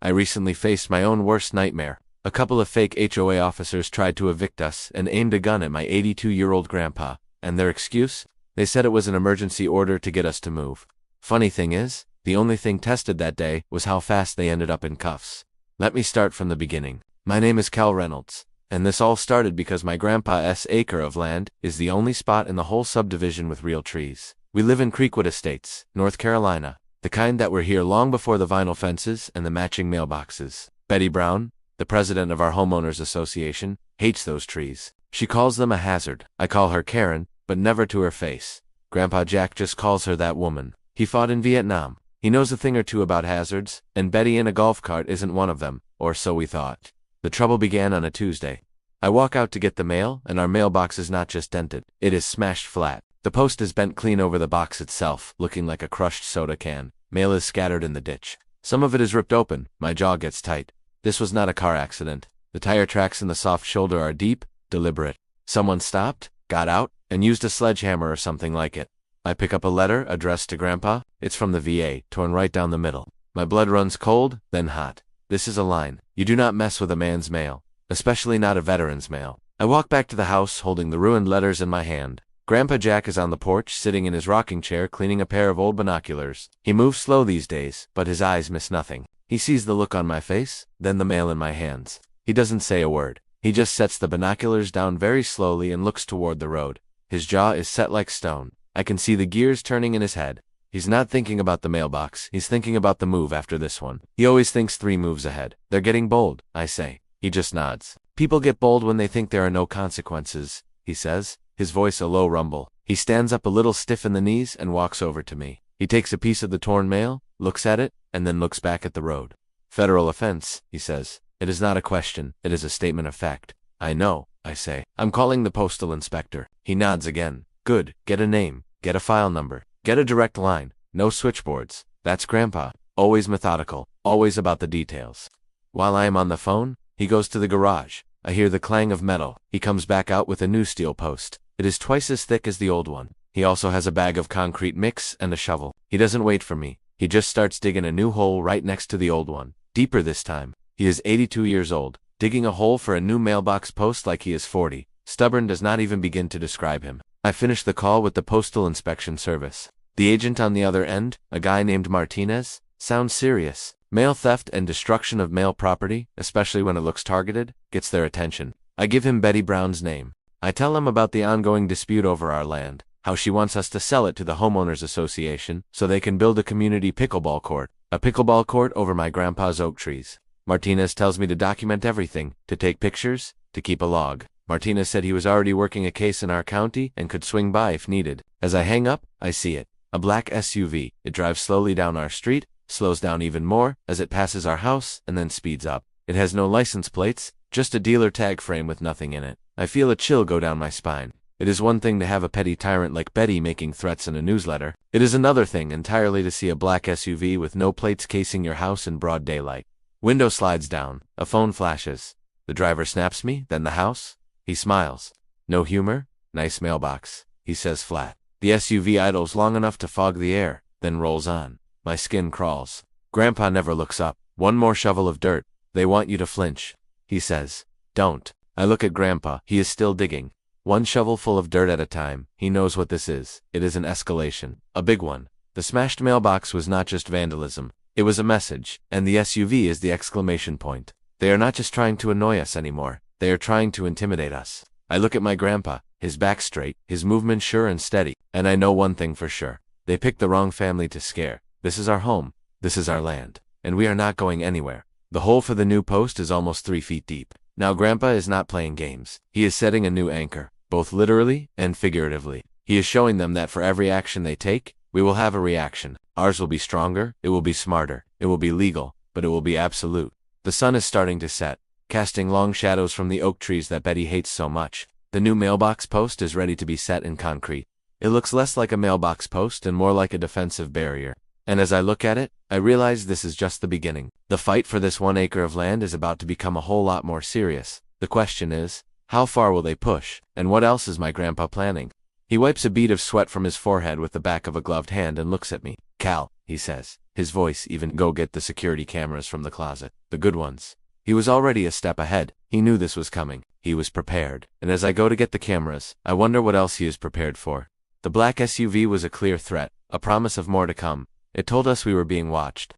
I recently faced my own worst nightmare. A couple of fake HOA officers tried to evict us and aimed a gun at my 82-year-old grandpa. And their excuse? They said it was an emergency order to get us to move. Funny thing is, the only thing tested that day was how fast they ended up in cuffs. Let me start from the beginning. My name is Cal Reynolds, and this all started because my grandpa's acre of land is the only spot in the whole subdivision with real trees. We live in Creekwood Estates, North Carolina, the kind that were here long before the vinyl fences and the matching mailboxes. Betty Brown, the president of our homeowners association, hates those trees. She calls them a hazard. I call her Karen, but never to her face. Grandpa Jack just calls her that woman. He fought in Vietnam. He knows a thing or two about hazards, and Betty in a golf cart isn't one of them, or so we thought. The trouble began on a Tuesday. I walk out to get the mail, and our mailbox is not just dented, it is smashed flat. The post is bent clean over the box itself, looking like a crushed soda can. Mail is scattered in the ditch. Some of it is ripped open. My jaw gets tight. This was not a car accident. The tire tracks in the soft shoulder are deep, deliberate. Someone stopped, got out, and used a sledgehammer or something like it. I pick up a letter addressed to Grandpa. It's from the VA, torn right down the middle. My blood runs cold, then hot. This is a line. You do not mess with a man's mail, especially not a veteran's mail. I walk back to the house holding the ruined letters in my hand. Grandpa Jack is on the porch, sitting in his rocking chair cleaning a pair of old binoculars. He moves slow these days, but his eyes miss nothing. He sees the look on my face, then the mail in my hands. He doesn't say a word. He just sets the binoculars down very slowly and looks toward the road. His jaw is set like stone. I can see the gears turning in his head. He's not thinking about the mailbox. He's thinking about the move after this one. He always thinks 3 moves ahead. They're getting bold, I say. He just nods. People get bold when they think there are no consequences, he says, his voice a low rumble. He stands up a little stiff in the knees and walks over to me. He takes a piece of the torn mail, looks at it, and then looks back at the road. Federal offense, he says. It is not a question, it is a statement of fact. I know, I say. I'm calling the postal inspector. He nods again. Good, get a name, get a file number, get a direct line, no switchboards. That's Grandpa, always methodical, always about the details. While I am on the phone, he goes to the garage. I hear the clang of metal. He comes back out with a new steel post. It is twice as thick as the old one. He also has a bag of concrete mix and a shovel. He doesn't wait for me. He just starts digging a new hole right next to the old one. Deeper this time. He is 82 years old, digging a hole for a new mailbox post like he is 40. Stubborn does not even begin to describe him. I finish the call with the Postal Inspection Service. The agent on the other end, a guy named Martinez, sounds serious. Mail theft and destruction of mail property, especially when it looks targeted, gets their attention. I give him Betty Brown's name. I tell him about the ongoing dispute over our land, how she wants us to sell it to the homeowners association so they can build a community pickleball court. A pickleball court over my grandpa's oak trees. Martinez tells me to document everything, to take pictures, to keep a log. Martinez said he was already working a case in our county and could swing by if needed. As I hang up, I see it. A black SUV. It drives slowly down our street, slows down even more as it passes our house, and then speeds up. It has no license plates, just a dealer tag frame with nothing in it. I feel a chill go down my spine. It is one thing to have a petty tyrant like Betty making threats in a newsletter. It is another thing entirely to see a black SUV with no plates casing your house in broad daylight. Window slides down. A phone flashes. The driver snaps me, then the house. He smiles. No humor? Nice mailbox, he says flat. The SUV idles long enough to fog the air, then rolls on. My skin crawls. Grandpa never looks up. One more shovel of dirt. They want you to flinch, he says. Don't. I look at Grandpa. He is still digging. One shovel full of dirt at a time. He knows what this is. It is an escalation. A big one. The smashed mailbox was not just vandalism. It was a message, and the SUV is the exclamation point. They are not just trying to annoy us anymore. They are trying to intimidate us. I look at my grandpa, his back straight, his movement sure and steady, and I know one thing for sure. They picked the wrong family to scare. This is our home. This is our land. And we are not going anywhere. The hole for the new post is almost 3 feet deep. Now Grandpa is not playing games. He is setting a new anchor, both literally and figuratively. He is showing them that for every action they take, we will have a reaction. Ours will be stronger, it will be smarter, it will be legal, but it will be absolute. The sun is starting to set, casting long shadows from the oak trees that Betty hates so much. The new mailbox post is ready to be set in concrete. It looks less like a mailbox post and more like a defensive barrier. And as I look at it, I realize this is just the beginning. The fight for this 1 acre of land is about to become a whole lot more serious. The question is, how far will they push, and what else is my grandpa planning? He wipes a bead of sweat from his forehead with the back of a gloved hand and looks at me. Cal, he says. His voice even, "Go get the security cameras from the closet. The good ones." He was already a step ahead. He knew this was coming. He was prepared. And as I go to get the cameras, I wonder what else he is prepared for. The black SUV was a clear threat, a promise of more to come. It told us we were being watched.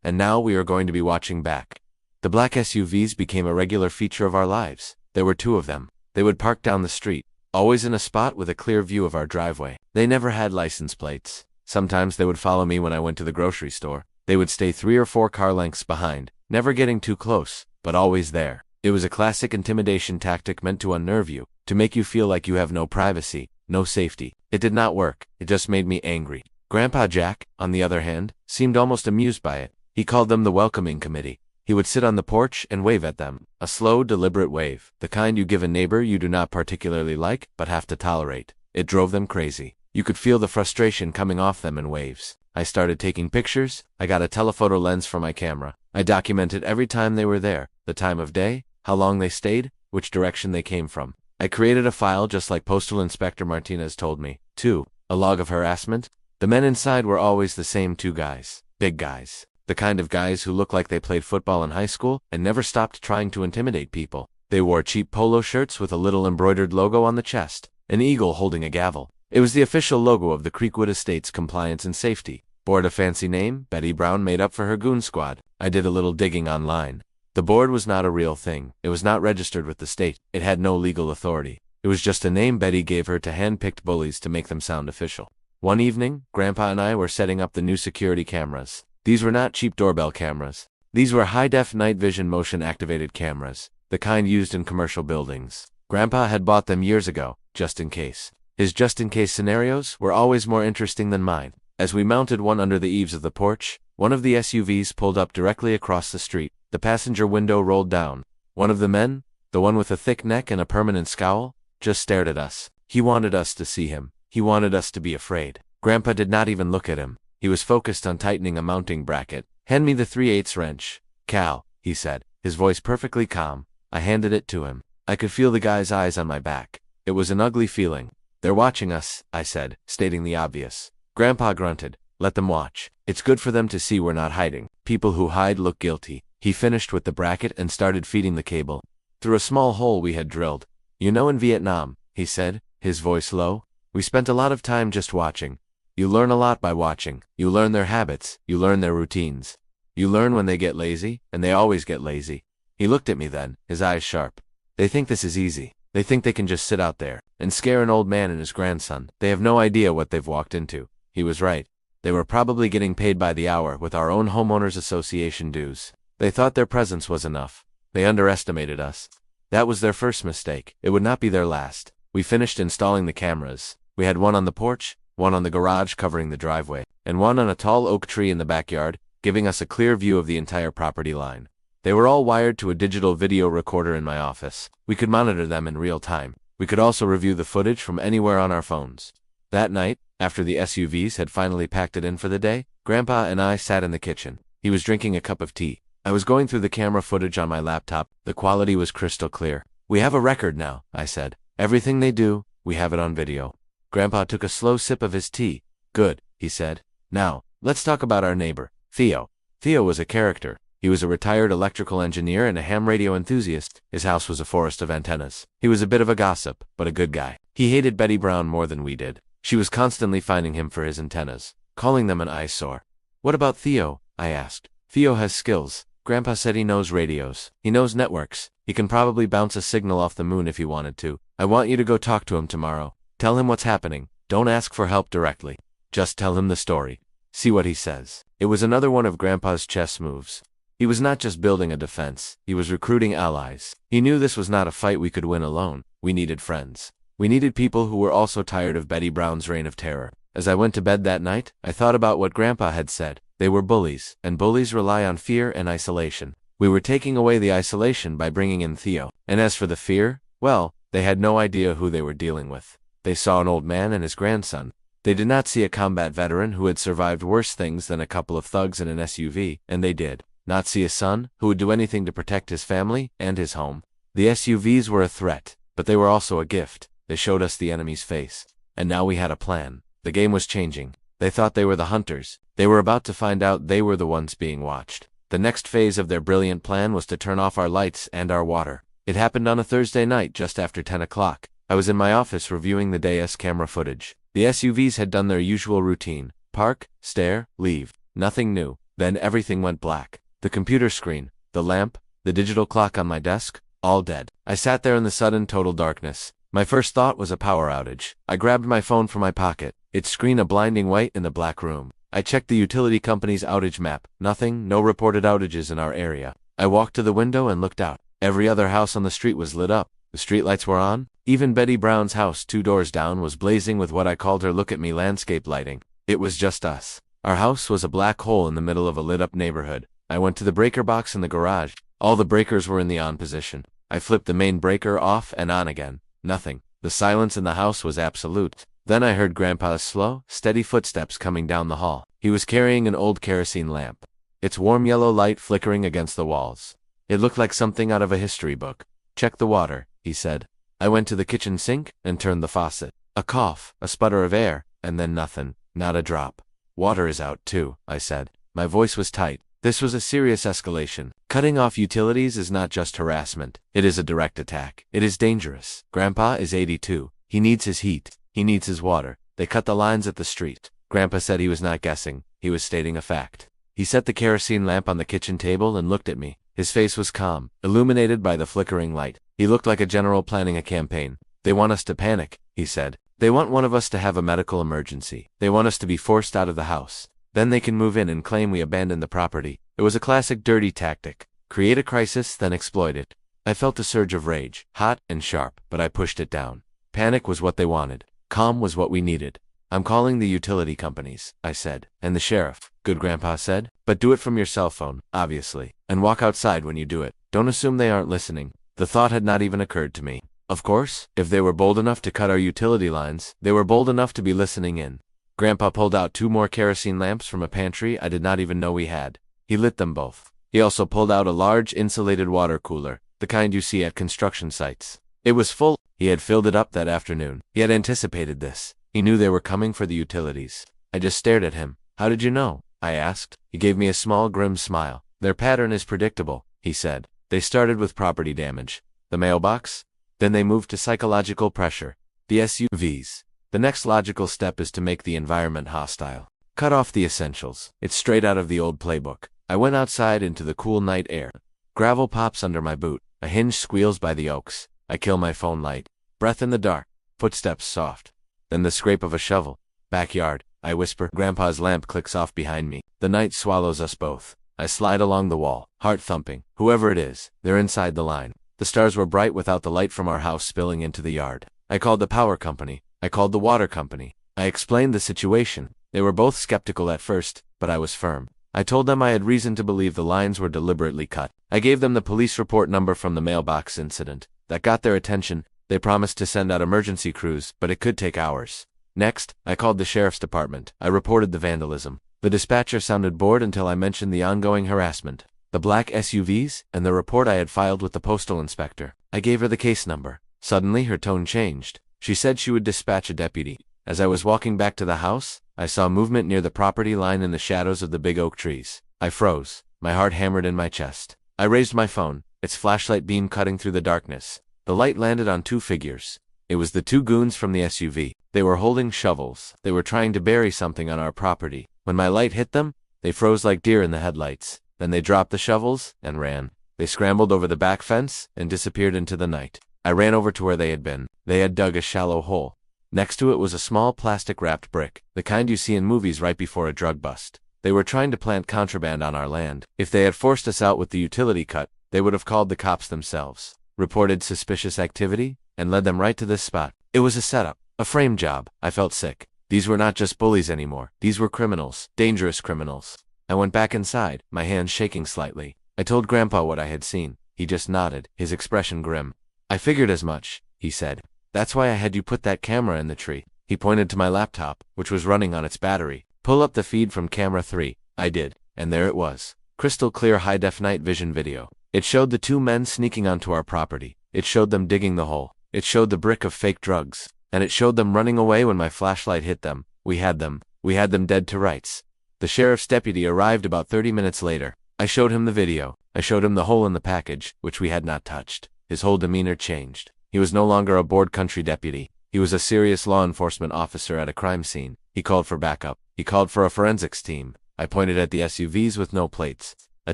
And now we are going to be watching back. The black SUVs became a regular feature of our lives. There were 2 of them. They would park down the street, always in a spot with a clear view of our driveway. They never had license plates. Sometimes they would follow me when I went to the grocery store. They would stay 3 or 4 car lengths behind, never getting too close, but always there. It was a classic intimidation tactic meant to unnerve you, to make you feel like you have no privacy, no safety. It did not work. It just made me angry. Grandpa Jack, on the other hand, seemed almost amused by it. He called them the welcoming committee. He would sit on the porch and wave at them, a slow, deliberate wave, the kind you give a neighbor you do not particularly like but have to tolerate. It drove them crazy. You could feel the frustration coming off them in waves. I started taking pictures. I got a telephoto lens for my camera. I documented every time they were there, the time of day, how long they stayed, which direction they came from. I created a file just like Postal Inspector Martinez told me. 2. A log of harassment. The men inside were always the same 2 guys. Big guys. The kind of guys who looked like they played football in high school and never stopped trying to intimidate people. They wore cheap polo shirts with a little embroidered logo on the chest, an eagle holding a gavel. It was the official logo of the Creekwood Estates Compliance and Safety. Board a fancy name Betty Brown made up for her goon squad. I did a little digging online. The board was not a real thing. It was not registered with the state. It had no legal authority. It was just a name Betty gave her to hand-picked bullies to make them sound official. One evening, Grandpa and I were setting up the new security cameras. These were not cheap doorbell cameras. These were high-def night vision motion-activated cameras, the kind used in commercial buildings. Grandpa had bought them years ago, just in case. His just-in-case scenarios were always more interesting than mine. As we mounted one under the eaves of the porch, one of the SUVs pulled up directly across the street. The passenger window rolled down. One of the men, the one with a thick neck and a permanent scowl, just stared at us. He wanted us to see him. He wanted us to be afraid. Grandpa did not even look at him. He was focused on tightening a mounting bracket. "Hand me the 3/8 wrench, Cal," he said, his voice perfectly calm. I handed it to him. I could feel the guy's eyes on my back. It was an ugly feeling. "They're watching us," I said, stating the obvious. Grandpa grunted. "Let them watch. It's good for them to see we're not hiding. People who hide look guilty." He finished with the bracket and started feeding the cable through a small hole we had drilled. "You know, in Vietnam," he said, his voice low, "we spent a lot of time just watching. You learn a lot by watching. You learn their habits. You learn their routines. You learn when they get lazy, and they always get lazy." He looked at me then, his eyes sharp. "They think this is easy. They think they can just sit out there and scare an old man and his grandson. They have no idea what they've walked into." He was right. They were probably getting paid by the hour with our own homeowners association dues. They thought their presence was enough. They underestimated us. That was their first mistake. It would not be their last. We finished installing the cameras. We had one on the porch, one on the garage covering the driveway, and one on a tall oak tree in the backyard, giving us a clear view of the entire property line. They were all wired to a digital video recorder in my office. We could monitor them in real time. We could also review the footage from anywhere on our phones. That night, after the SUVs had finally packed it in for the day, Grandpa and I sat in the kitchen. He was drinking a cup of tea. I was going through the camera footage on my laptop. The quality was crystal clear. "We have a record now," I said. "Everything they do, we have it on video." Grandpa took a slow sip of his tea. "Good," he said. "Now, let's talk about our neighbor, Theo." Theo was a character. He was a retired electrical engineer and a ham radio enthusiast. His house was a forest of antennas. He was a bit of a gossip, but a good guy. He hated Betty Brown more than we did. She was constantly finding him for his antennas, calling them an eyesore. "What about Theo?" I asked. "Theo has skills." Grandpa said he knows radios. He knows networks. He can probably bounce a signal off the moon if he wanted to. I want you to go talk to him tomorrow. Tell him what's happening. Don't ask for help directly. Just tell him the story. See what he says. It was another one of Grandpa's chess moves. He was not just building a defense. He was recruiting allies. He knew this was not a fight we could win alone. We needed friends. We needed people who were also tired of Betty Brown's reign of terror. As I went to bed that night, I thought about what Grandpa had said. They were bullies, and bullies rely on fear and isolation. We were taking away the isolation by bringing in Theo. And as for the fear, well, they had no idea who they were dealing with. They saw an old man and his grandson. They did not see a combat veteran who had survived worse things than a couple of thugs in an SUV, and they did not see a son who would do anything to protect his family and his home. The SUVs were a threat, but they were also a gift. They showed us the enemy's face. And now we had a plan. The game was changing. They thought they were the hunters. They were about to find out they were the ones being watched. The next phase of their brilliant plan was to turn off our lights and our water. It happened on a Thursday night just after 10 o'clock. I was in my office reviewing the day's camera footage. The SUVs had done their usual routine. Park, stare, leave. Nothing new. Then everything went black. The computer screen, the lamp, the digital clock on my desk, all dead. I sat there in the sudden total darkness. My first thought was a power outage. I grabbed my phone from my pocket. Its screen a blinding white in the black room. I checked the utility company's outage map. Nothing, no reported outages in our area. I walked to the window and looked out. Every other house on the street was lit up. The streetlights were on. Even Betty Brown's house 2 doors down was blazing with what I called her look-at-me landscape lighting. It was just us. Our house was a black hole in the middle of a lit-up neighborhood. I went to the breaker box in the garage. All the breakers were in the on position. I flipped the main breaker off and on again. Nothing. The silence in the house was absolute. Then I heard Grandpa's slow, steady footsteps coming down the hall. He was carrying an old kerosene lamp, its warm yellow light flickering against the walls. It looked like something out of a history book. "Check the water," he said. I went to the kitchen sink and turned the faucet. A cough, a sputter of air, and then nothing. Not a drop. "Water is out too," I said. My voice was tight. This was a serious escalation. Cutting off utilities is not just harassment. It is a direct attack. It is dangerous. Grandpa is 82. He needs his heat. He needs his water. They cut the lines at the street. Grandpa said he was not guessing. He was stating a fact. He set the kerosene lamp on the kitchen table and looked at me. His face was calm, illuminated by the flickering light. He looked like a general planning a campaign. "They want us to panic," he said. "They want one of us to have a medical emergency. They want us to be forced out of the house. Then they can move in and claim we abandoned the property." It was a classic dirty tactic. Create a crisis, then exploit it. I felt a surge of rage, hot and sharp, but I pushed it down. Panic was what they wanted. Calm was what we needed. "I'm calling the utility companies," I said. "And the sheriff," good Grandpa said. "But do it from your cell phone, obviously. And walk outside when you do it. Don't assume they aren't listening." The thought had not even occurred to me. Of course, if they were bold enough to cut our utility lines, they were bold enough to be listening in. Grandpa pulled out 2 more kerosene lamps from a pantry I did not even know we had. He lit them both. He also pulled out a large insulated water cooler, the kind you see at construction sites. It was full. He had filled it up that afternoon. He had anticipated this. He knew they were coming for the utilities. I just stared at him. "How did you know?" I asked. He gave me a small grim smile. "Their pattern is predictable," he said. "They started with property damage. The mailbox. Then they moved to psychological pressure. The SUVs. The next logical step is to make the environment hostile. Cut off the essentials. It's straight out of the old playbook." I went outside into the cool night air. Gravel pops under my boot. A hinge squeals by the oaks. I kill my phone light. Breath in the dark. Footsteps soft. Then the scrape of a shovel. "Backyard," I whisper. Grandpa's lamp clicks off behind me. The night swallows us both. I slide along the wall, heart thumping. Whoever it is, they're inside the line. The stars were bright without the light from our house spilling into the yard. I called the power company. I called the water company. I explained the situation. They were both skeptical at first, but I was firm. I told them I had reason to believe the lines were deliberately cut. I gave them the police report number from the mailbox incident. That got their attention. They promised to send out emergency crews, but it could take hours. Next, I called the sheriff's department. I reported the vandalism. The dispatcher sounded bored until I mentioned the ongoing harassment, the black SUVs, and the report I had filed with the postal inspector. I gave her the case number. Suddenly, her tone changed. She said she would dispatch a deputy. As I was walking back to the house, I saw movement near the property line in the shadows of the big oak trees. I froze. My heart hammered in my chest. I raised my phone, its flashlight beam cutting through the darkness. The light landed on 2 figures. It was the 2 goons from the SUV. They were holding shovels. They were trying to bury something on our property. When my light hit them, they froze like deer in the headlights. Then they dropped the shovels and ran. They scrambled over the back fence and disappeared into the night. I ran over to where they had been. They had dug a shallow hole. Next to it was a small plastic-wrapped brick, the kind you see in movies right before a drug bust. They were trying to plant contraband on our land. If they had forced us out with the utility cut, they would have called the cops themselves, reported suspicious activity, and led them right to this spot. It was a setup, a frame job. I felt sick. These were not just bullies anymore. These were criminals, dangerous criminals. I went back inside, my hands shaking slightly. I told Grandpa what I had seen. He just nodded, his expression grim. "I figured as much," he said. "That's why I had you put that camera in the tree." He pointed to my laptop, which was running on its battery. "Pull up the feed from camera 3. I did, and there it was. Crystal clear high-def night vision video. It showed the 2 men sneaking onto our property. It showed them digging the hole. It showed the brick of fake drugs. And it showed them running away when my flashlight hit them. We had them. We had them dead to rights. The sheriff's deputy arrived about 30 minutes later. I showed him the video. I showed him the hole in the package, which we had not touched. His whole demeanor changed. He was no longer a bored country deputy. He was a serious law enforcement officer at a crime scene. He called for backup. He called for a forensics team. I pointed at the SUVs with no plates. A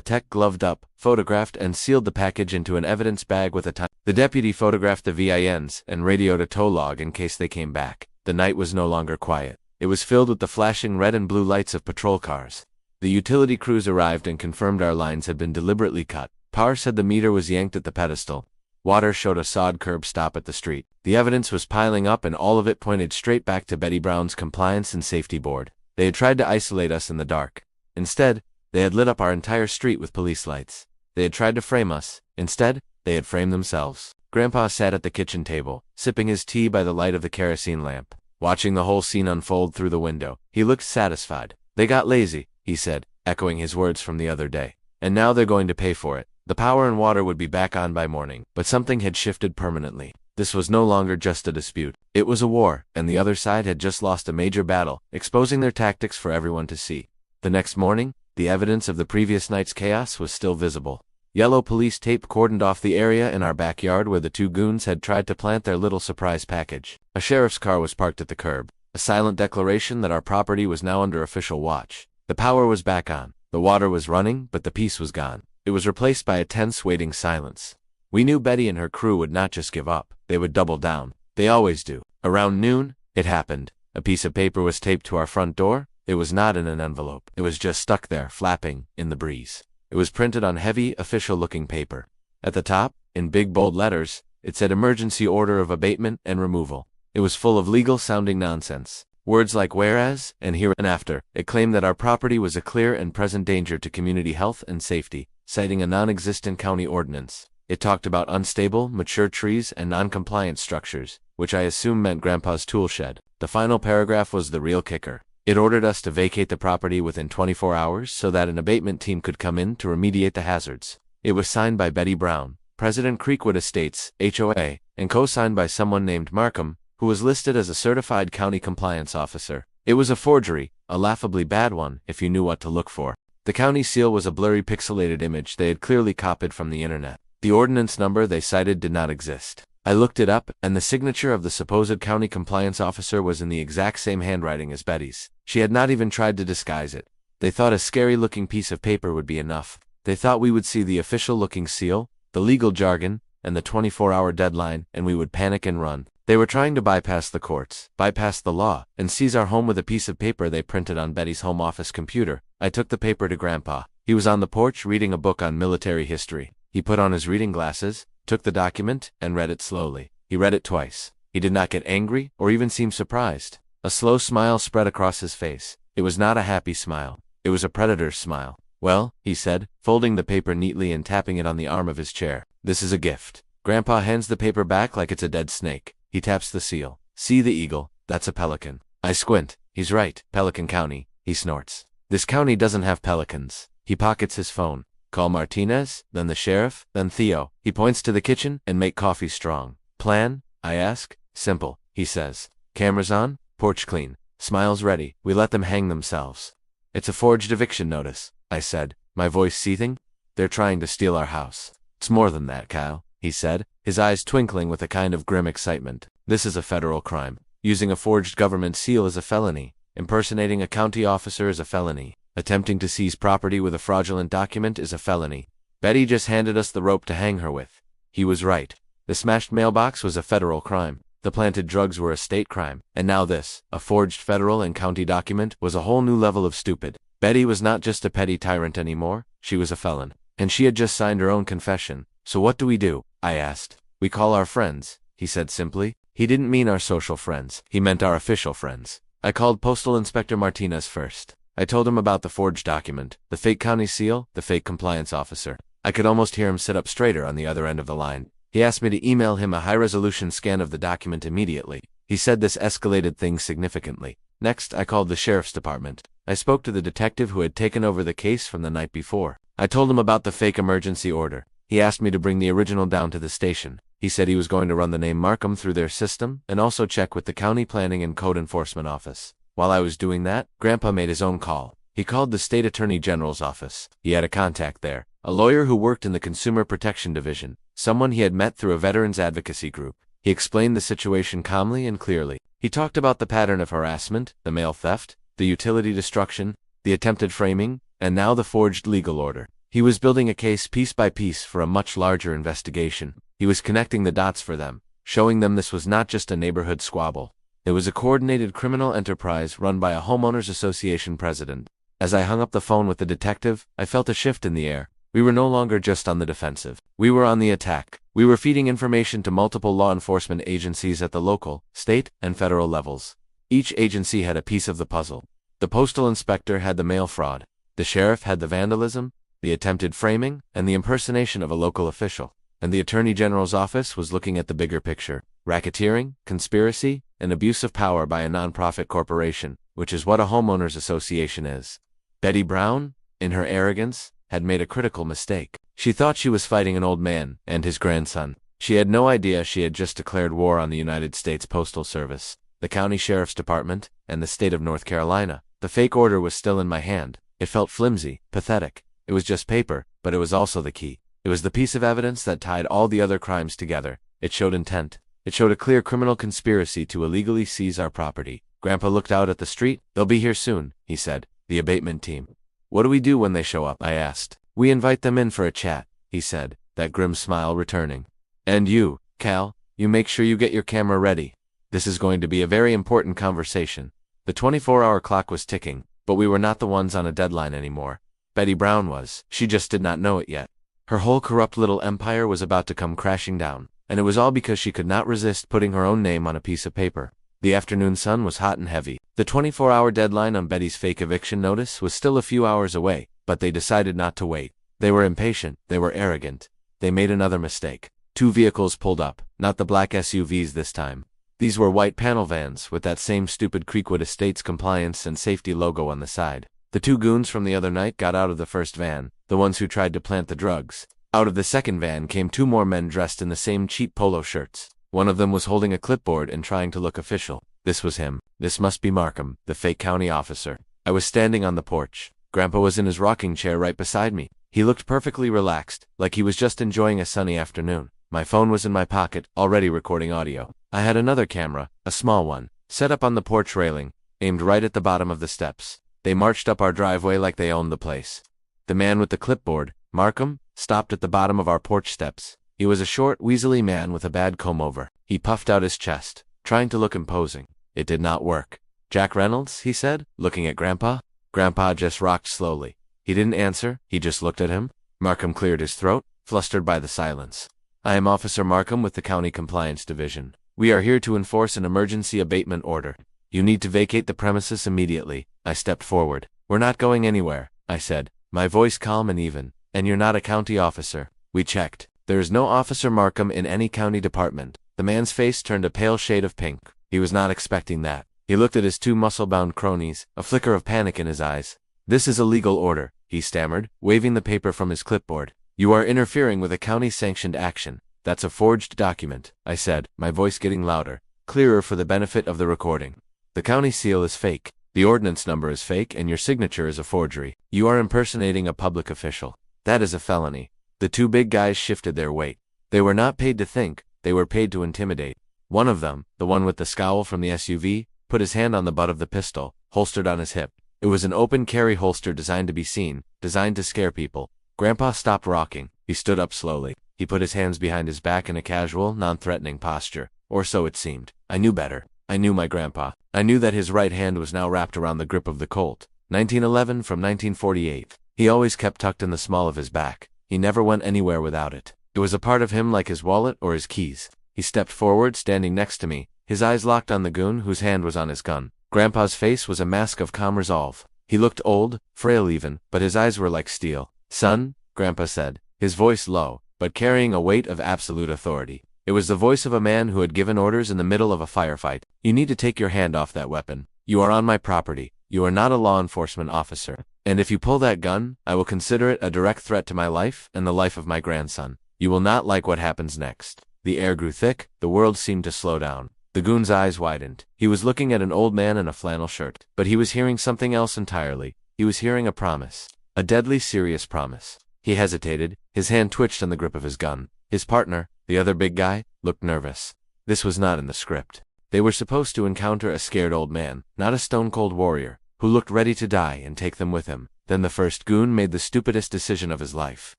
tech gloved up, photographed and sealed the package into an evidence bag with a time. The deputy photographed the VINs and radioed a tow log in case they came back. The night was no longer quiet. It was filled with the flashing red and blue lights of patrol cars. The utility crews arrived and confirmed our lines had been deliberately cut. Power said the meter was yanked at the pedestal. Water showed a sod curb stop at the street. The evidence was piling up and all of it pointed straight back to Betty Brown's Compliance and Safety Board. They had tried to isolate us in the dark. Instead, they had lit up our entire street with police lights. They had tried to frame us. Instead, they had framed themselves. Grandpa sat at the kitchen table, sipping his tea by the light of the kerosene lamp, watching the whole scene unfold through the window. He looked satisfied. "They got lazy," he said, echoing his words from the other day. "And now they're going to pay for it." The power and water would be back on by morning, but something had shifted permanently. This was no longer just a dispute. It was a war, and the other side had just lost a major battle, exposing their tactics for everyone to see. The next morning, the evidence of the previous night's chaos was still visible. Yellow police tape cordoned off the area in our backyard where the two goons had tried to plant their little surprise package. A sheriff's car was parked at the curb, a silent declaration that our property was now under official watch. The power was back on. The water was running, but the peace was gone. It was replaced by a tense, waiting silence. We knew Betty and her crew would not just give up. They would double down. They always do. Around noon, it happened. A piece of paper was taped to our front door. It was not in an envelope. It was just stuck there, flapping in the breeze. It was printed on heavy, official-looking paper. At the top, in big bold letters, it said Emergency Order of Abatement and Removal. It was full of legal-sounding nonsense. Words like whereas, and here and after. It claimed that our property was a clear and present danger to community health and safety, citing a non-existent county ordinance. It talked about unstable, mature trees and non-compliant structures, which I assume meant Grandpa's tool shed. The final paragraph was the real kicker. It ordered us to vacate the property within 24 hours so that an abatement team could come in to remediate the hazards. It was signed by Betty Brown, President Creekwood Estates, HOA, and co-signed by someone named Markham, who was listed as a certified county compliance officer. It was a forgery, a laughably bad one, if you knew what to look for. The county seal was a blurry pixelated image they had clearly copied from the internet. The ordinance number they cited did not exist. I looked it up, and the signature of the supposed county compliance officer was in the exact same handwriting as Betty's. She had not even tried to disguise it. They thought a scary-looking piece of paper would be enough. They thought we would see the official-looking seal, the legal jargon, and the 24-hour deadline, and we would panic and run. They were trying to bypass the courts, bypass the law, and seize our home with a piece of paper they printed on Betty's home office computer. I took the paper to Grandpa. He was on the porch reading a book on military history. He put on his reading glasses, took the document, and read it slowly. He read it twice. He did not get angry, or even seem surprised. A slow smile spread across his face. It was not a happy smile. It was a predator's smile. "Well," he said, folding the paper neatly and tapping it on the arm of his chair. "This is a gift." Grandpa hands the paper back like it's a dead snake. He taps the seal. "See the eagle? That's a pelican." I squint. He's right. Pelican County. He snorts. "This county doesn't have pelicans." He pockets his phone. "Call Martinez, then the sheriff, then Theo." He points to the kitchen, "and make coffee strong." "Plan?" I ask. "Simple," he says. "Cameras on, porch clean, smiles ready. We let them hang themselves." "It's a forged eviction notice," I said, my voice seething. "They're trying to steal our house." "It's more than that, Kyle," he said, his eyes twinkling with a kind of grim excitement. "This is a federal crime. Using a forged government seal is a felony. Impersonating a county officer is a felony. Attempting to seize property with a fraudulent document is a felony. Betty just handed us the rope to hang her with." He was right. The smashed mailbox was a federal crime. The planted drugs were a state crime. And now this, a forged federal and county document, was a whole new level of stupid. Betty was not just a petty tyrant anymore. She was a felon. And she had just signed her own confession. "So what do we do?" I asked. "We call our friends," he said simply. He didn't mean our social friends. He meant our official friends. I called Postal Inspector Martinez first. I told him about the forged document, the fake county seal, the fake compliance officer. I could almost hear him sit up straighter on the other end of the line. He asked me to email him a high-resolution scan of the document immediately. He said this escalated things significantly. Next, I called the sheriff's department. I spoke to the detective who had taken over the case from the night before. I told him about the fake emergency order. He asked me to bring the original down to the station. He said he was going to run the name Markham through their system and also check with the county planning and code enforcement office. While I was doing that, Grandpa made his own call. He called the state attorney general's office. He had a contact there, a lawyer who worked in the Consumer Protection Division, someone he had met through a veterans advocacy group. He explained the situation calmly and clearly. He talked about the pattern of harassment, the mail theft, the utility destruction, the attempted framing, and now the forged legal order. He was building a case piece by piece for a much larger investigation. He was connecting the dots for them, showing them this was not just a neighborhood squabble. It was a coordinated criminal enterprise run by a homeowners association president. As I hung up the phone with the detective, I felt a shift in the air. We were no longer just on the defensive. We were on the attack. We were feeding information to multiple law enforcement agencies at the local, state, and federal levels. Each agency had a piece of the puzzle. The postal inspector had the mail fraud. The sheriff had the vandalism, the attempted framing, and the impersonation of a local official. And the Attorney General's office was looking at the bigger picture: racketeering, conspiracy, and abuse of power by a nonprofit corporation, which is what a homeowners association is. Betty Brown, in her arrogance, had made a critical mistake. She thought she was fighting an old man and his grandson. She had no idea she had just declared war on the United States Postal Service, the county sheriff's department, and the state of North Carolina. The fake order was still in my hand. It felt flimsy, pathetic. It was just paper, but it was also the key. It was the piece of evidence that tied all the other crimes together. It showed intent. It showed a clear criminal conspiracy to illegally seize our property. Grandpa looked out at the street. "They'll be here soon," he said. "The abatement team." "What do we do when they show up?" I asked. "We invite them in for a chat," he said, that grim smile returning. "And you, Cal, you make sure you get your camera ready. This is going to be a very important conversation." The 24-hour clock was ticking, but we were not the ones on a deadline anymore. Betty Brown was. She just did not know it yet. Her whole corrupt little empire was about to come crashing down, and it was all because she could not resist putting her own name on a piece of paper. The afternoon sun was hot and heavy. The 24-hour deadline on Betty's fake eviction notice was still a few hours away, but they decided not to wait. They were impatient. They were arrogant. They made another mistake. 2 vehicles pulled up, not the black SUVs this time. These were white panel vans with that same stupid Creekwood Estates compliance and safety logo on the side. The 2 goons from the other night got out of the first van, the ones who tried to plant the drugs. Out of the second van came 2 more men dressed in the same cheap polo shirts. One of them was holding a clipboard and trying to look official. This was him. This must be Markham, the fake county officer. I was standing on the porch. Grandpa was in his rocking chair right beside me. He looked perfectly relaxed, like he was just enjoying a sunny afternoon. My phone was in my pocket, already recording audio. I had another camera, a small one, set up on the porch railing, aimed right at the bottom of the steps. They marched up our driveway like they owned the place. The man with the clipboard, Markham, stopped at the bottom of our porch steps. He was a short, weaselly man with a bad comb-over. He puffed out his chest, trying to look imposing. It did not work. "Jack Reynolds," he said, looking at Grandpa. Grandpa just rocked slowly. He didn't answer. He just looked at him. Markham cleared his throat, flustered by the silence. "I am Officer Markham with the County Compliance Division. We are here to enforce an emergency abatement order. You need to vacate the premises immediately." I stepped forward. "We're not going anywhere," I said, my voice calm and even. "And you're not a county officer." We checked. "There is no Officer Markham in any county department." The man's face turned a pale shade of pink. He was not expecting that. He looked at his 2 muscle-bound cronies, a flicker of panic in his eyes. "This is a legal order," he stammered, waving the paper from his clipboard. "You are interfering with a county-sanctioned action. That's a forged document," I said, my voice getting louder, clearer for the benefit of the recording. "The county seal is fake. The ordinance number is fake, and your signature is a forgery. You are impersonating a public official. That is a felony." The 2 big guys shifted their weight. They were not paid to think. They were paid to intimidate. One of them, the one with the scowl from the SUV, put his hand on the butt of the pistol, holstered on his hip. It was an open-carry holster designed to be seen, designed to scare people. Grandpa stopped rocking. He stood up slowly. He put his hands behind his back in a casual, non-threatening posture, or so it seemed. I knew better. I knew my grandpa. I knew that his right hand was now wrapped around the grip of the Colt. 1911 from 1948. He always kept tucked in the small of his back. He never went anywhere without it. It was a part of him like his wallet or his keys. He stepped forward, standing next to me, his eyes locked on the goon whose hand was on his gun. Grandpa's face was a mask of calm resolve. He looked old, frail even, but his eyes were like steel. "Son," Grandpa said, his voice low, but carrying a weight of absolute authority. It was the voice of a man who had given orders in the middle of a firefight. "You need to take your hand off that weapon. You are on my property. You are not a law enforcement officer. And if you pull that gun, I will consider it a direct threat to my life and the life of my grandson. You will not like what happens next." The air grew thick. The world seemed to slow down. The goon's eyes widened. He was looking at an old man in a flannel shirt, but he was hearing something else entirely. He was hearing a promise. A deadly serious promise. He hesitated, his hand twitched on the grip of his gun. His partner, the other big guy, looked nervous. This was not in the script. They were supposed to encounter a scared old man, not a stone-cold warrior, who looked ready to die and take them with him. Then the first goon made the stupidest decision of his life.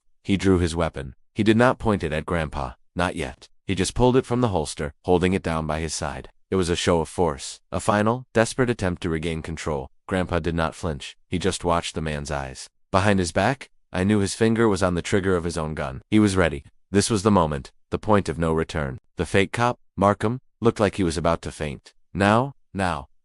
He drew his weapon. He did not point it at Grandpa, not yet. He just pulled it from the holster, holding it down by his side. It was a show of force, a final, desperate attempt to regain control. Grandpa did not flinch. He just watched the man's eyes. Behind his back, I knew his finger was on the trigger of his own gun. He was ready. This was the moment, the point of no return. The fake cop, Markham, looked like he was about to faint. Now,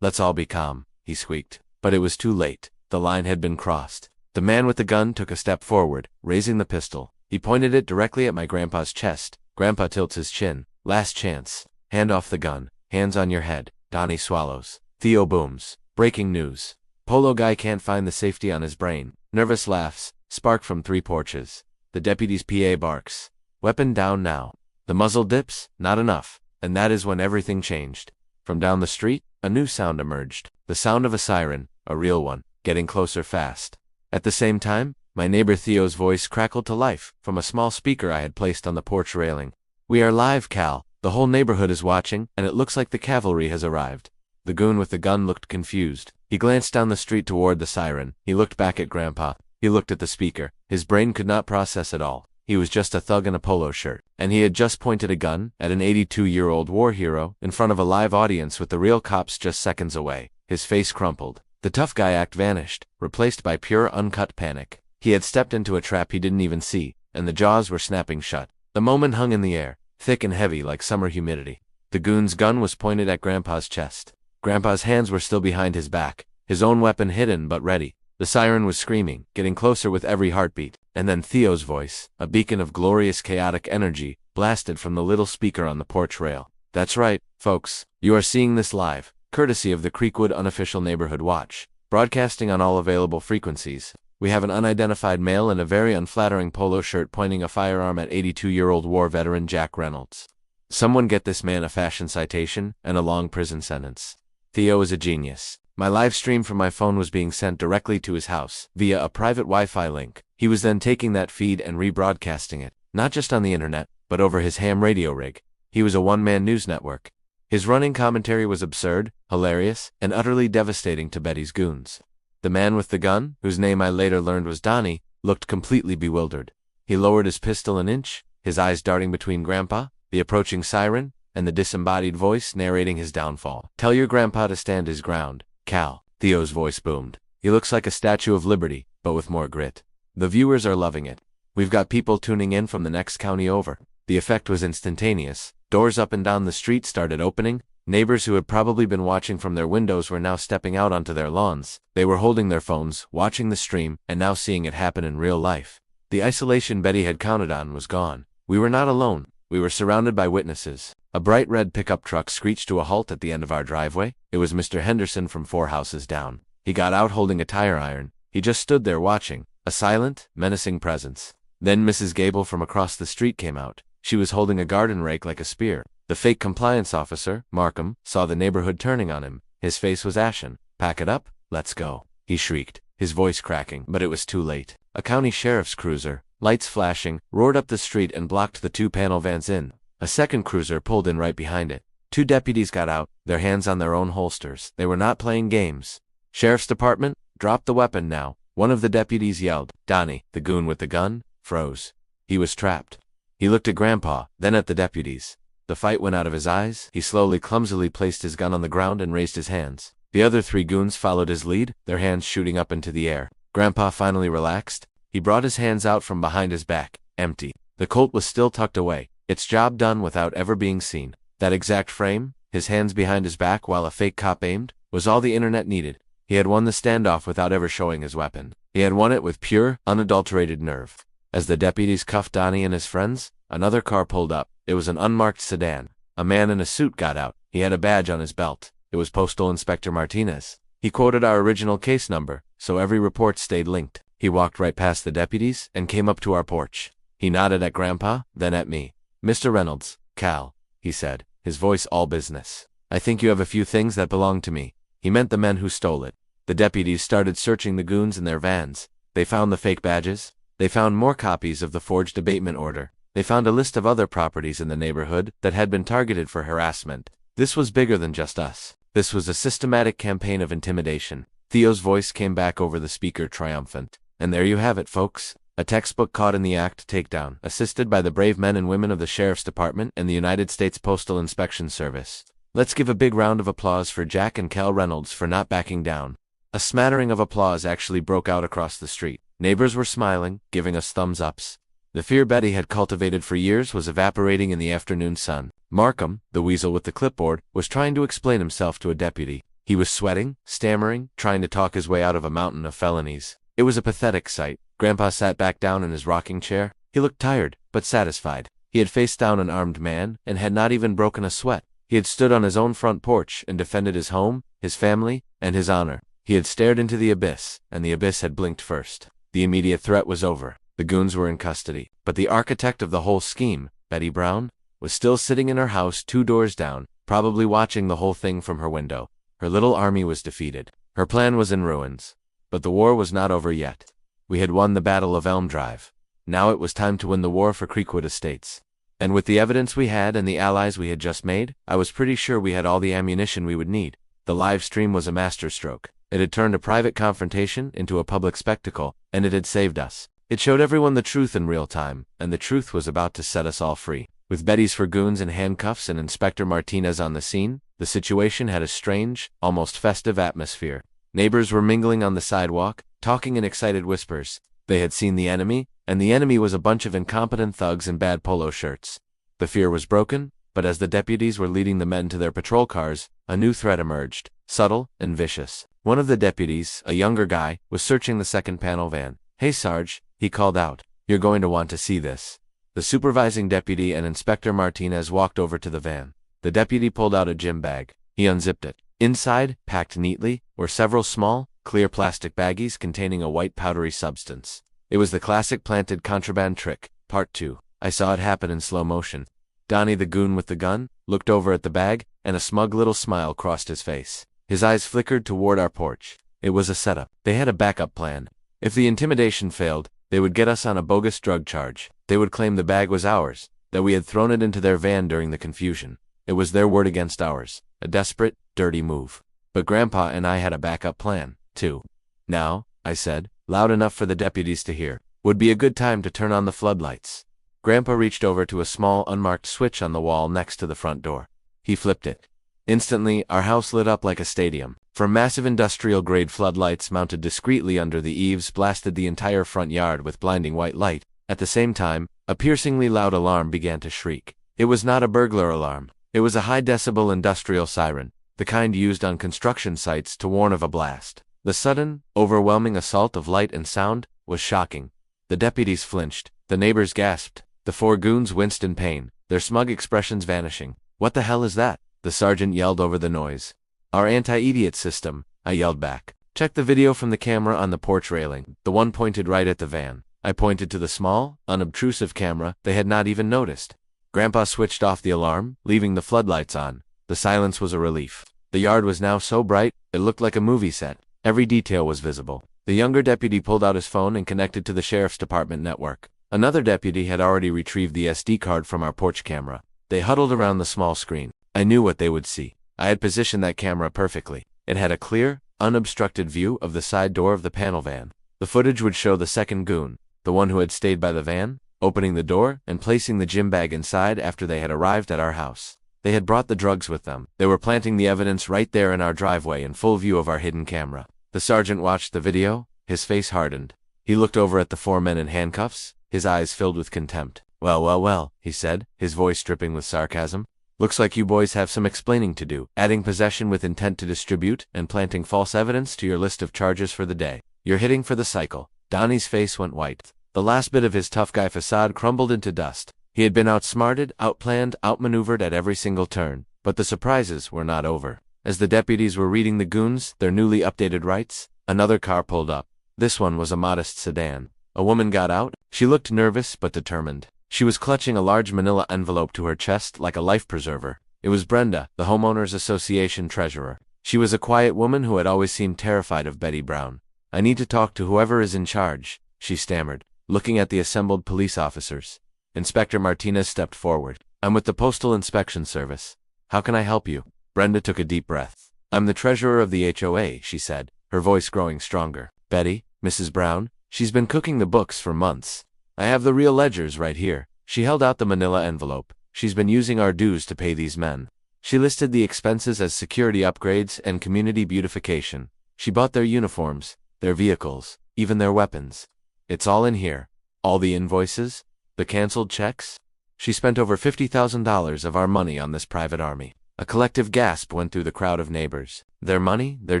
let's all be calm, he squeaked. But it was too late. The line had been crossed. The man with the gun took a step forward, raising the pistol. He pointed it directly at my grandpa's chest. Grandpa tilts his chin. Last chance. Hand off the gun. Hands on your head. Donnie swallows. Theo booms. Breaking news. Polo guy can't find the safety on his brain. Nervous laughs. Spark from 3 porches. The deputy's PA barks. Weapon down now. The muzzle dips. Not enough. And that is when everything changed. From down the street, a new sound emerged. The sound of a siren. A real one. Getting closer fast. At the same time, my neighbor Theo's voice crackled to life from a small speaker I had placed on the porch railing. We are live, Cal. The whole neighborhood is watching, and it looks like the cavalry has arrived. The goon with the gun looked confused. He glanced down the street toward the siren. He looked back at Grandpa. He looked at the speaker. His brain could not process it all. He was just a thug in a polo shirt, and he had just pointed a gun at an 82-year-old war hero in front of a live audience with the real cops just seconds away. His face crumpled. The tough guy act vanished, replaced by pure uncut panic. He had stepped into a trap he didn't even see, and the jaws were snapping shut. The moment hung in the air, thick and heavy like summer humidity. The goon's gun was pointed at Grandpa's chest. Grandpa's hands were still behind his back, his own weapon hidden but ready. The siren was screaming, getting closer with every heartbeat. And then Theo's voice, a beacon of glorious chaotic energy, blasted from the little speaker on the porch rail. That's right, folks. You are seeing this live, courtesy of the Creekwood Unofficial Neighborhood Watch. Broadcasting on all available frequencies. We have an unidentified male in a very unflattering polo shirt pointing a firearm at 82-year-old war veteran Jack Reynolds. Someone get this man a fashion citation and a long prison sentence. Theo is a genius. My live stream from my phone was being sent directly to his house via a private Wi-Fi link. He was then taking that feed and rebroadcasting it, not just on the internet, but over his ham radio rig. He was a one-man news network. His running commentary was absurd, hilarious, and utterly devastating to Betty's goons. The man with the gun, whose name I later learned was Donnie, looked completely bewildered. He lowered his pistol an inch, his eyes darting between Grandpa, the approaching siren, and the disembodied voice narrating his downfall. Tell your grandpa to stand his ground, Cal, Theo's voice boomed. He looks like a Statue of Liberty, but with more grit. The viewers are loving it. We've got people tuning in from the next county over. The effect was instantaneous. Doors up and down the street started opening. Neighbors who had probably been watching from their windows were now stepping out onto their lawns. They were holding their phones, watching the stream, and now seeing it happen in real life. The isolation Betty had counted on was gone. We were not alone. We were surrounded by witnesses. A bright red pickup truck screeched to a halt at the end of our driveway. It was Mr. Henderson from 4 houses down. He got out holding a tire iron. He just stood there watching, a silent, menacing presence. Then Mrs. Gable from across the street came out. She was holding a garden rake like a spear. The fake compliance officer, Markham, saw the neighborhood turning on him. His face was ashen. Pack it up, let's go, he shrieked, his voice cracking, but it was too late. A county sheriff's cruiser, lights flashing, roared up the street and blocked the 2-panel vans in. A second cruiser pulled in right behind it. 2 deputies got out, their hands on their own holsters. They were not playing games. Sheriff's Department, drop the weapon now. One of the deputies yelled. Donnie, the goon with the gun, froze. He was trapped. He looked at Grandpa, then at the deputies. The fight went out of his eyes. He slowly, clumsily placed his gun on the ground and raised his hands. The other 3 goons followed his lead, their hands shooting up into the air. Grandpa finally relaxed. He brought his hands out from behind his back, empty. The Colt was still tucked away, its job done without ever being seen. That exact frame, his hands behind his back while a fake cop aimed, was all the internet needed. He had won the standoff without ever showing his weapon. He had won it with pure, unadulterated nerve. As the deputies cuffed Donnie and his friends, another car pulled up. It was an unmarked sedan. A man in a suit got out. He had a badge on his belt. It was Postal Inspector Martinez. He quoted our original case number, so every report stayed linked. He walked right past the deputies and came up to our porch. He nodded at Grandpa, then at me. Mr. Reynolds, Cal, he said, his voice all business. I think you have a few things that belong to me. He meant the men who stole it. The deputies started searching the goons in their vans. They found the fake badges. They found more copies of the forged abatement order. They found a list of other properties in the neighborhood that had been targeted for harassment. This was bigger than just us. This was a systematic campaign of intimidation. Theo's voice came back over the speaker, triumphant. And there you have it, folks. A textbook caught in the act takedown, assisted by the brave men and women of the Sheriff's Department and the United States Postal Inspection Service. Let's give a big round of applause for Jack and Cal Reynolds for not backing down. A smattering of applause actually broke out across the street. Neighbors were smiling, giving us thumbs-ups. The fear Betty had cultivated for years was evaporating in the afternoon sun. Markham, the weasel with the clipboard, was trying to explain himself to a deputy. He was sweating, stammering, trying to talk his way out of a mountain of felonies. It was a pathetic sight. Grandpa sat back down in his rocking chair. He looked tired, but satisfied. He had faced down an armed man, and had not even broken a sweat. He had stood on his own front porch and defended his home, his family, and his honor. He had stared into the abyss, and the abyss had blinked first. The immediate threat was over. The goons were in custody. But the architect of the whole scheme, Betty Brown, was still sitting in her house 2 doors down, probably watching the whole thing from her window. Her little army was defeated. Her plan was in ruins. But the war was not over yet. We had won the Battle of Elm Drive. Now it was time to win the war for Creekwood Estates. And with the evidence we had and the allies we had just made, I was pretty sure we had all the ammunition we would need. The live stream was a masterstroke. It had turned a private confrontation into a public spectacle, and it had saved us. It showed everyone the truth in real time, and the truth was about to set us all free. With Betty's for goons in handcuffs and Inspector Martinez on the scene, the situation had a strange, almost festive atmosphere. Neighbors were mingling on the sidewalk, talking in excited whispers. They had seen the enemy, and the enemy was a bunch of incompetent thugs in bad polo shirts. The fear was broken, but as the deputies were leading the men to their patrol cars, a new threat emerged, subtle and vicious. One of the deputies, a younger guy, was searching the second panel van. "Hey Sarge," he called out. "You're going to want to see this." The supervising deputy and Inspector Martinez walked over to the van. The deputy pulled out a gym bag. He unzipped it. Inside, packed neatly, were several small, clear plastic baggies containing a white powdery substance. It was the classic planted contraband trick, Part 2. I saw it happen in slow motion. Donnie the goon with the gun looked over at the bag, and a smug little smile crossed his face. His eyes flickered toward our porch. It was a setup. They had a backup plan. If the intimidation failed, they would get us on a bogus drug charge. They would claim the bag was ours, that we had thrown it into their van during the confusion. It was their word against ours. A desperate, dirty move. But Grandpa and I had a backup plan, too. "Now," I said, loud enough for the deputies to hear, "would be a good time to turn on the floodlights." Grandpa reached over to a small unmarked switch on the wall next to the front door. He flipped it. Instantly, our house lit up like a stadium. From massive industrial-grade floodlights mounted discreetly under the eaves blasted the entire front yard with blinding white light. At the same time, a piercingly loud alarm began to shriek. It was not a burglar alarm. It was a high-decibel industrial siren, the kind used on construction sites to warn of a blast. The sudden, overwhelming assault of light and sound was shocking. The deputies flinched. The neighbors gasped. The 4 goons winced in pain, their smug expressions vanishing. "What the hell is that?" the sergeant yelled over the noise. "Our anti-idiot system," I yelled back. "Check the video from the camera on the porch railing." The one pointed right at the van. I pointed to the small, unobtrusive camera they had not even noticed. Grandpa switched off the alarm, leaving the floodlights on. The silence was a relief. The yard was now so bright, it looked like a movie set. Every detail was visible. The younger deputy pulled out his phone and connected to the Sheriff's Department network. Another deputy had already retrieved the SD card from our porch camera. They huddled around the small screen. I knew what they would see. I had positioned that camera perfectly. It had a clear, unobstructed view of the side door of the panel van. The footage would show the second goon, the one who had stayed by the van, opening the door and placing the gym bag inside after they had arrived at our house. They had brought the drugs with them. They were planting the evidence right there in our driveway in full view of our hidden camera. The sergeant watched the video. His face hardened. He looked over at the 4 men in handcuffs, his eyes filled with contempt. Well, he said, his voice dripping with sarcasm. "Looks like you boys have some explaining to do, adding possession with intent to distribute and planting false evidence to your list of charges for the day. You're hitting for the cycle." Donnie's face went white. The last bit of his tough guy facade crumbled into dust. He had been outsmarted, outplanned, outmaneuvered at every single turn, but the surprises were not over. As the deputies were reading the goons their newly updated rights, another car pulled up. This one was a modest sedan. A woman got out. She looked nervous but determined. She was clutching a large manila envelope to her chest like a life preserver. It was Brenda, the Homeowners Association treasurer. She was a quiet woman who had always seemed terrified of Betty Brown. "I need to talk to whoever is in charge," she stammered, looking at the assembled police officers. Inspector Martinez stepped forward. "I'm with the Postal Inspection Service. How can I help you?" Brenda took a deep breath. "I'm the treasurer of the HOA," she said, her voice growing stronger. "Betty, Mrs. Brown, she's been cooking the books for months. I have the real ledgers right here." She held out the manila envelope. "She's been using our dues to pay these men." She listed the expenses as security upgrades and community beautification. She bought their uniforms, their vehicles, even their weapons. "It's all in here. All the invoices, the canceled checks. She spent over $50,000 of our money on this private army." A collective gasp went through the crowd of neighbors. Their money, their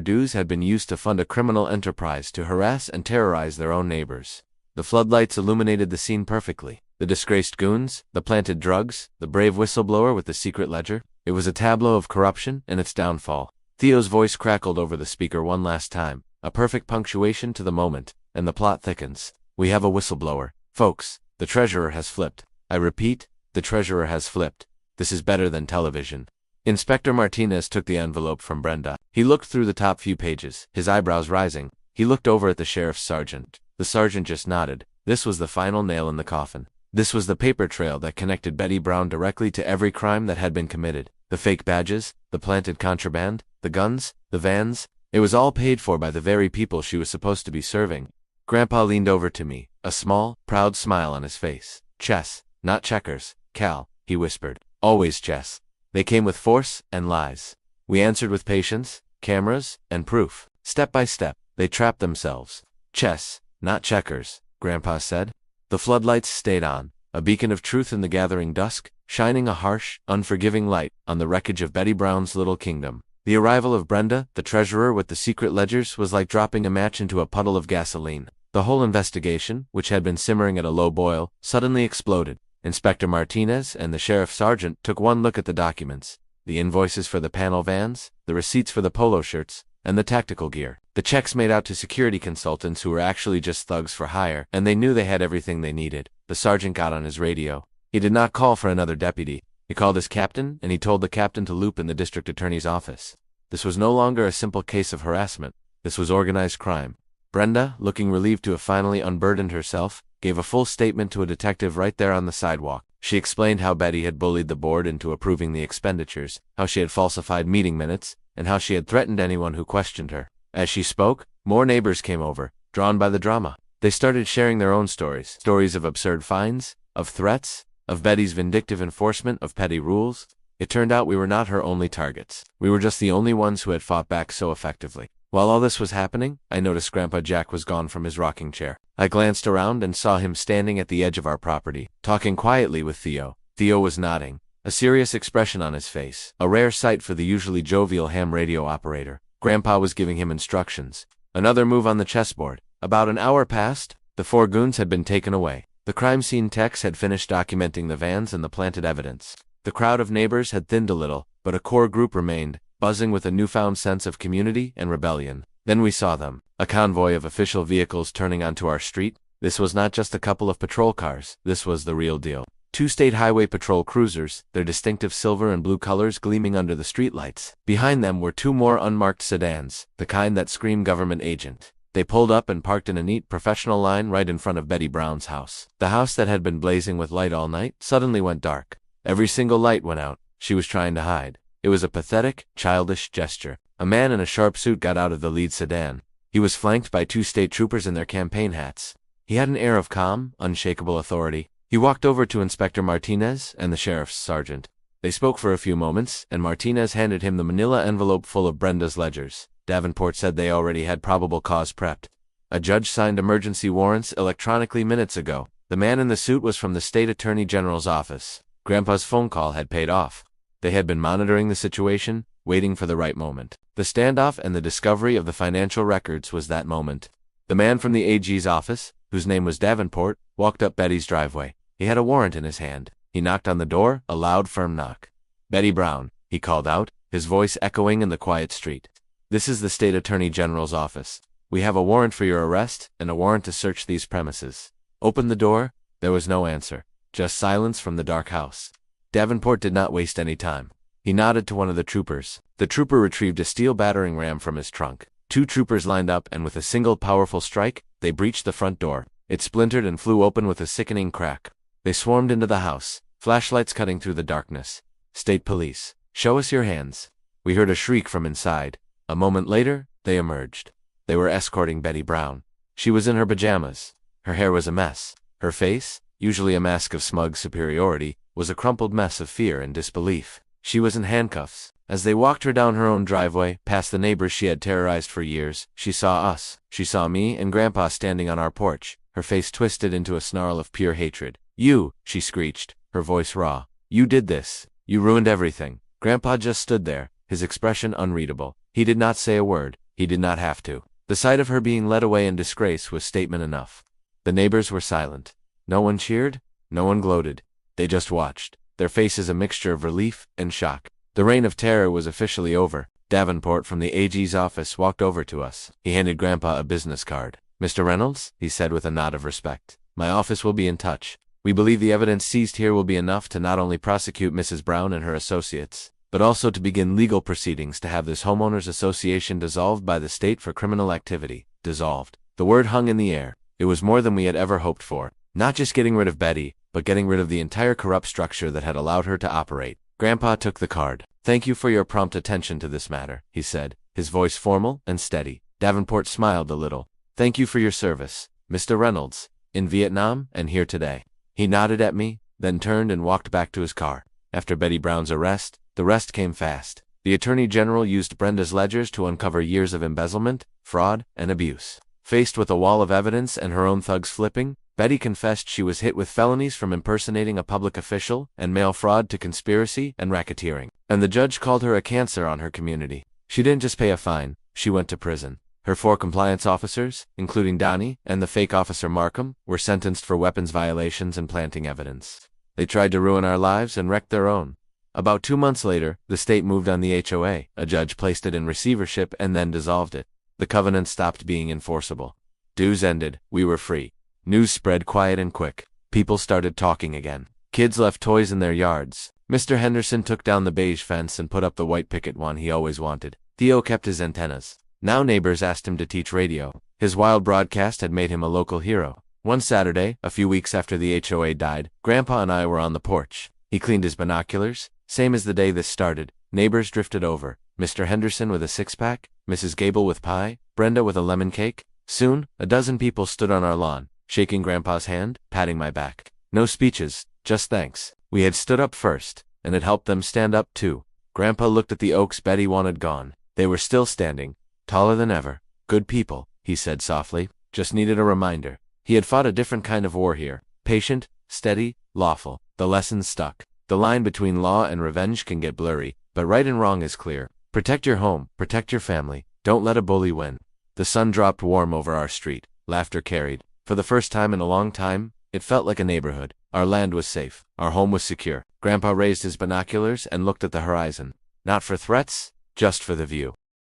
dues, had been used to fund a criminal enterprise to harass and terrorize their own neighbors. The floodlights illuminated the scene perfectly. The disgraced goons, the planted drugs, the brave whistleblower with the secret ledger. It was a tableau of corruption and its downfall. Theo's voice crackled over the speaker one last time, a perfect punctuation to the moment, and the plot thickens. "We have a whistleblower. Folks, the treasurer has flipped. I repeat, the treasurer has flipped. This is better than television." Inspector Martinez took the envelope from Brenda. He looked through the top few pages, his eyebrows rising. He looked over at the sheriff's sergeant. The sergeant just nodded. This was the final nail in the coffin. This was the paper trail that connected Betty Brown directly to every crime that had been committed. The fake badges, the planted contraband, the guns, the vans. It was all paid for by the very people she was supposed to be serving. Grandpa leaned over to me, a small, proud smile on his face. "Chess, not checkers, Cal," he whispered. "Always chess. They came with force and lies. We answered with patience, cameras, and proof. Step by step, they trapped themselves. Chess, not checkers," Grandpa said. The floodlights stayed on, a beacon of truth in the gathering dusk, shining a harsh, unforgiving light on the wreckage of Betty Brown's little kingdom. The arrival of Brenda, the treasurer with the secret ledgers, was like dropping a match into a puddle of gasoline. The whole investigation, which had been simmering at a low boil, suddenly exploded. Inspector Martinez and the sheriff's sergeant took one look at the documents, the invoices for the panel vans, the receipts for the polo shirts, and the tactical gear. The checks made out to security consultants who were actually just thugs for hire, and they knew they had everything they needed. The sergeant got on his radio. He did not call for another deputy. He called his captain, and he told the captain to loop in the district attorney's office. This was no longer a simple case of harassment. This was organized crime. Brenda, looking relieved to have finally unburdened herself, gave a full statement to a detective right there on the sidewalk. She explained how Betty had bullied the board into approving the expenditures, how she had falsified meeting minutes, and how she had threatened anyone who questioned her. As she spoke, more neighbors came over, drawn by the drama. They started sharing their own stories, stories of absurd fines, of threats, of Betty's vindictive enforcement of petty rules. It turned out we were not her only targets. We were just the only ones who had fought back so effectively. While all this was happening, I noticed Grandpa Jack was gone from his rocking chair. I glanced around and saw him standing at the edge of our property, talking quietly with Theo. Theo was nodding, a serious expression on his face, a rare sight for the usually jovial ham radio operator. Grandpa was giving him instructions. Another move on the chessboard. About an hour passed. The 4 goons had been taken away. The crime scene techs had finished documenting the vans and the planted evidence. The crowd of neighbors had thinned a little, but a core group remained, buzzing with a newfound sense of community and rebellion. Then we saw them, a convoy of official vehicles turning onto our street. This was not just a couple of patrol cars, this was the real deal. 2 state highway patrol cruisers, their distinctive silver and blue colors gleaming under the streetlights. Behind them were 2 more unmarked sedans, the kind that screamed government agent. They pulled up and parked in a neat, professional line right in front of Betty Brown's house. The house that had been blazing with light all night suddenly went dark. Every single light went out. She was trying to hide. It was a pathetic, childish gesture. A man in a sharp suit got out of the lead sedan. He was flanked by 2 state troopers in their campaign hats. He had an air of calm, unshakable authority. He walked over to Inspector Martinez and the sheriff's sergeant. They spoke for a few moments, and Martinez handed him the manila envelope full of Brenda's ledgers. Davenport said they already had probable cause prepped. A judge signed emergency warrants electronically minutes ago. The man in the suit was from the state attorney general's office. Grandpa's phone call had paid off. They had been monitoring the situation, waiting for the right moment. The standoff and the discovery of the financial records was that moment. The man from the AG's office, whose name was Davenport, walked up Betty's driveway. He had a warrant in his hand. He knocked on the door, a loud, firm knock. "Betty Brown," he called out, his voice echoing in the quiet street. "This is the State Attorney General's office. We have a warrant for your arrest and a warrant to search these premises. Open the door." There was no answer, just silence from the dark house. Davenport did not waste any time. He nodded to one of the troopers. The trooper retrieved a steel battering ram from his trunk. 2 troopers lined up, and with a single powerful strike, they breached the front door. It splintered and flew open with a sickening crack. They swarmed into the house, flashlights cutting through the darkness. "State police, show us your hands." We heard a shriek from inside. A moment later, they emerged. They were escorting Betty Brown. She was in her pajamas. Her hair was a mess. Her face, usually a mask of smug superiority, was a crumpled mess of fear and disbelief. She was in handcuffs. As they walked her down her own driveway, past the neighbors she had terrorized for years, she saw us. She saw me and Grandpa standing on our porch, her face twisted into a snarl of pure hatred. "You," she screeched, her voice raw. "You did this. You ruined everything." Grandpa just stood there, his expression unreadable. He did not say a word. He did not have to. The sight of her being led away in disgrace was statement enough. The neighbors were silent. No one cheered. No one gloated. They just watched, their faces a mixture of relief and shock. The reign of terror was officially over. Davenport from the AG's office walked over to us. He handed Grandpa a business card. "Mr. Reynolds," he said with a nod of respect, "my office will be in touch. We believe the evidence seized here will be enough to not only prosecute Mrs. Brown and her associates, but also to begin legal proceedings to have this homeowners association dissolved by the state for criminal activity." Dissolved. The word hung in the air. It was more than we had ever hoped for. Not just getting rid of Betty, but getting rid of the entire corrupt structure that had allowed her to operate. Grandpa took the card. "Thank you for your prompt attention to this matter," he said, his voice formal and steady. Davenport smiled a little. "Thank you for your service, Mr. Reynolds, in Vietnam and here today." He nodded at me, then turned and walked back to his car. After Betty Brown's arrest, the rest came fast. The Attorney General used Brenda's ledgers to uncover years of embezzlement, fraud, and abuse. Faced with a wall of evidence and her own thugs flipping, Betty confessed she was hit with felonies from impersonating a public official and mail fraud to conspiracy and racketeering. And the judge called her a cancer on her community. She didn't just pay a fine, she went to prison. Her 4 compliance officers, including Donnie and the fake officer Markham, were sentenced for weapons violations and planting evidence. They tried to ruin our lives and wrecked their own. About 2 months later, the state moved on the HOA. A judge placed it in receivership and then dissolved it. The covenant stopped being enforceable. Dues ended. We were free. News spread quiet and quick. People started talking again. Kids left toys in their yards. Mr. Henderson took down the beige fence and put up the white picket one he always wanted. Theo kept his antennas. Now neighbors asked him to teach radio. His wild broadcast had made him a local hero. One Saturday, a few weeks after the HOA died, Grandpa and I were on the porch. He cleaned his binoculars. Same as the day this started. Neighbors drifted over. Mr. Henderson with a 6-pack, Mrs. Gable with pie, Brenda with a lemon cake. Soon, a dozen people stood on our lawn, shaking Grandpa's hand, patting my back. No speeches, just thanks. We had stood up first, and it helped them stand up too. Grandpa looked at the oaks Betty wanted gone. They were still standing, taller than ever. "Good people," he said softly, "just needed a reminder." He had fought a different kind of war here. Patient, steady, lawful. The lessons stuck. The line between law and revenge can get blurry, but right and wrong is clear. Protect your home, protect your family. Don't let a bully win. The sun dropped warm over our street. Laughter carried. For the first time in a long time, it felt like a neighborhood. Our land was safe. Our home was secure. Grandpa raised his binoculars and looked at the horizon. Not for threats, just for the view.